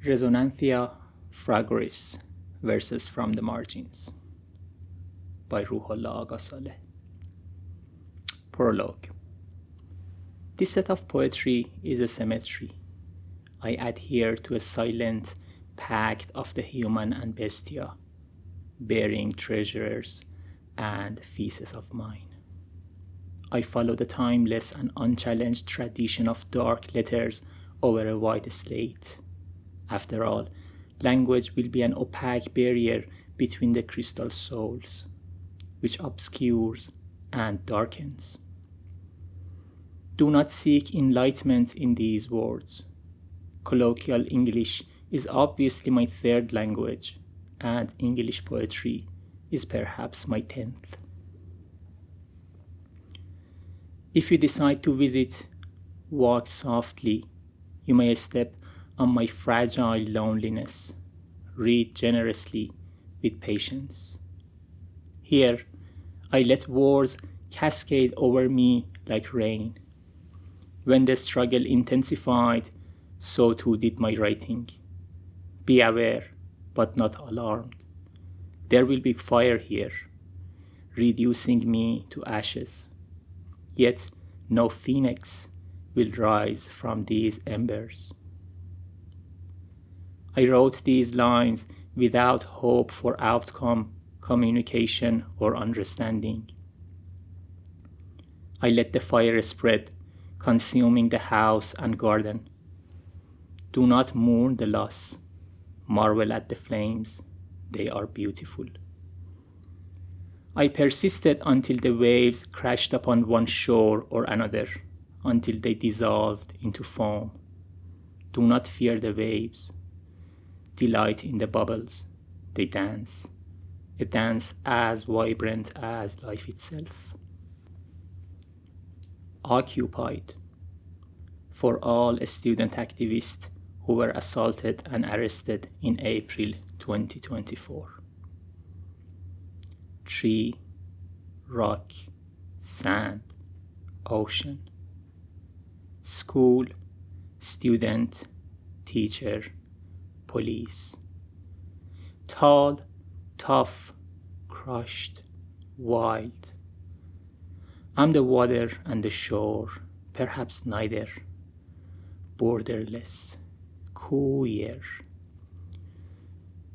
Resonantia, Fragoris, Verses from the Margins by Rouhollah Aghasaleh. Prologue. This set of poetry is a cemetery. I adhere to a silent pact of the human and bestia, bearing treasures and feasts of mine. I follow the timeless and unchallenged tradition of dark letters over a white slate. After all, language will be an opaque barrier between the crystal souls, which obscures and darkens. Do not seek enlightenment in these words. Colloquial English is obviously my third language, and English poetry is perhaps my 10th. If you decide to visit, walk softly. You may step on my fragile loneliness. Read generously with patience. Here, I let words cascade over me like rain. When the struggle intensified, so too did my writing. Be aware, but not alarmed. There will be fire here, reducing me to ashes. Yet no phoenix will rise from these embers. I wrote these lines without hope for outcome, communication, or understanding. I let the fire spread, consuming the house and garden. Do not mourn the loss. Marvel at the flames. They are beautiful. I persisted until the waves crashed upon one shore or another, until they dissolved into foam. Do not fear the waves. Delight in the bubbles. They dance. A dance as vibrant as life itself. Occupied. For all student activists who were assaulted and arrested in April 2024. Tree, rock, sand, ocean. School, student, teacher, police. Tall, tough, crushed, wild. I'm the water and the shore, perhaps neither. Borderless, queer.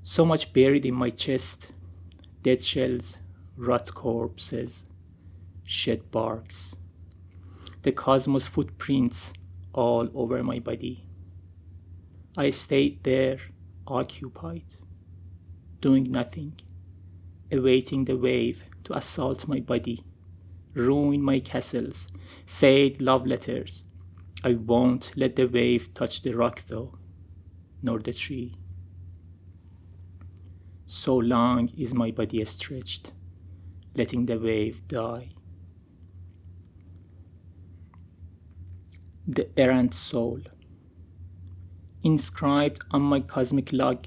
So much buried in my chest. Dead shells, rot corpses, shed barks. The cosmos footprints all over my body. I stayed there, occupied, doing nothing, awaiting the wave to assault my body, ruin my castles, fade love letters. I won't let the wave touch the rock though, nor the tree. So long is my body stretched, letting the wave die. The errant soul. Inscribed on my cosmic log,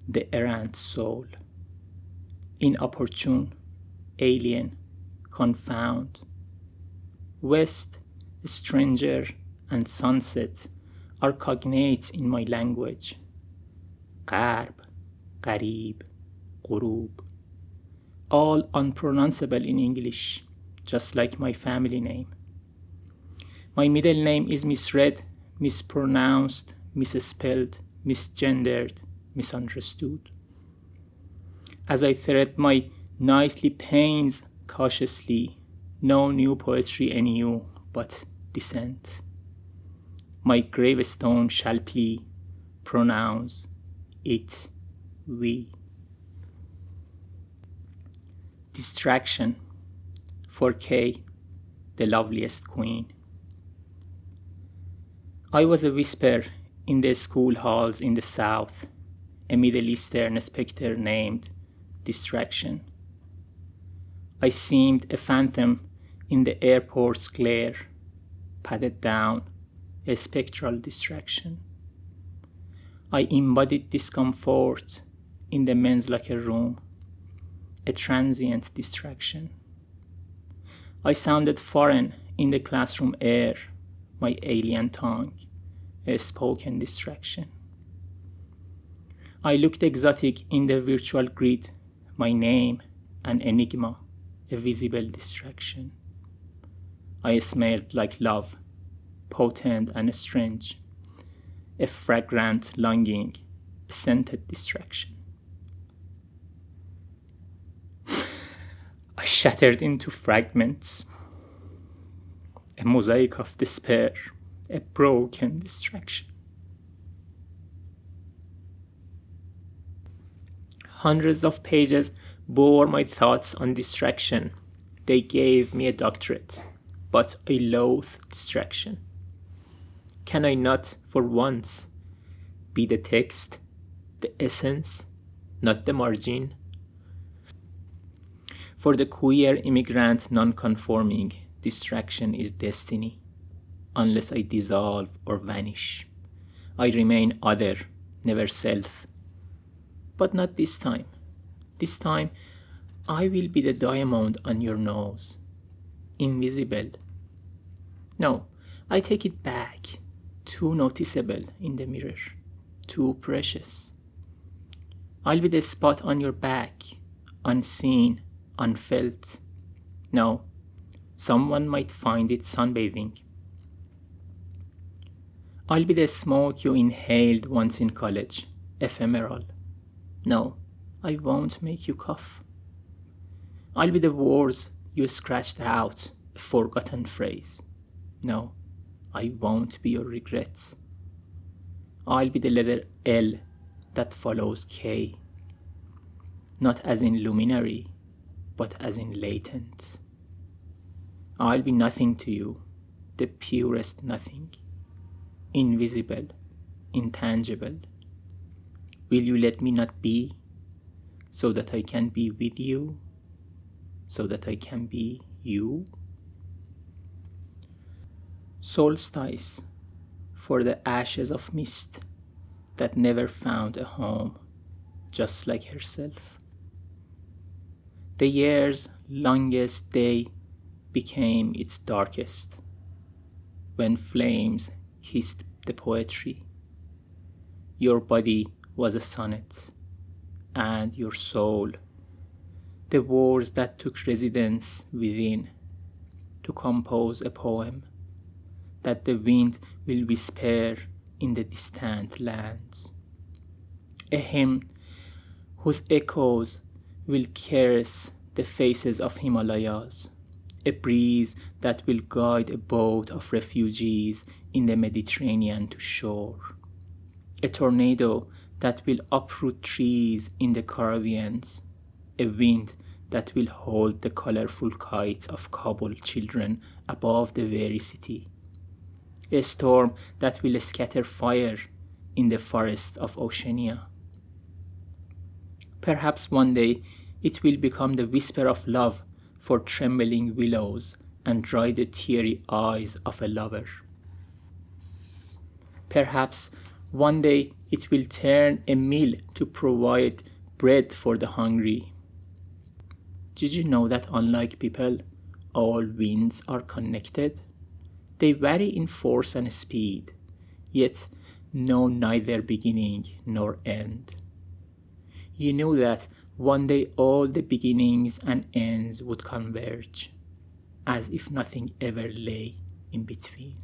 the errant soul. Inopportune, alien, confound. West, stranger, and sunset are cognates in my language. Gharb, Gharib, Ghurub. All unpronounceable in English, just like my family name. My middle name is misread, mispronounced, misspelled, misgendered, misunderstood. As I thread my nightly pains cautiously, no new poetry anew, but dissent. My gravestone shall plea, pronounce, it, we. Distraction. For Kay, the loveliest queen. I was a whisper in the school halls in the south, a Middle Eastern spectre named Distraction. I seemed a phantom in the airport's glare, padded down, a spectral distraction. I embodied discomfort in the men's locker room, a transient distraction. I sounded foreign in the classroom air, my alien tongue, a spoken distraction. I looked exotic in the virtual grid, my name an enigma, a visible distraction. I smelled like love, potent and strange, a fragrant longing, a scented distraction. I shattered into fragments, a mosaic of despair, a broken distraction. Hundreds of pages bore my thoughts on distraction. They gave me a doctorate, but I loathe distraction. Can I not, for once, be the text, the essence, not the margin? For the queer immigrant non-conforming, distraction is destiny. Unless I dissolve or vanish, I remain other, never self. But not this time. This time, I will be the diamond on your nose. Invisible. No, I take it back. Too noticeable in the mirror. Too precious. I'll be the spot on your back. Unseen, unfelt. No, someone might find it sunbathing. I'll be the smoke you inhaled once in college. Ephemeral. No, I won't make you cough. I'll be the words you scratched out, a forgotten phrase. No, I won't be your regret. I'll be the letter L that follows K. Not as in luminary, but as in latent. I'll be nothing to you, the purest nothing. Invisible, intangible. Will you let me not be, so that I can be with you, so that I can be you? Solstice, for the ashes of mist that never found a home, just like herself. The year's longest day became its darkest, when flames kissed the poetry. Your body was a sonnet, and your soul, the words that took residence within, to compose a poem that the wind will whisper in the distant lands. A hymn whose echoes will caress the faces of Himalayas. A breeze that will guide a boat of refugees in the Mediterranean to shore. A tornado that will uproot trees in the Caribbeans. A wind that will hold the colorful kites of Kabul children above the very city. A storm that will scatter fire in the forest of Oceania. Perhaps one day it will become the whisper of love for trembling willows and dry the teary eyes of a lover. Perhaps one day it will turn a mill to provide bread for the hungry. Did you know that unlike people, all winds are connected? They vary in force and speed, yet know neither beginning nor end. You know that one day all the beginnings and ends would converge, as if nothing ever lay in between.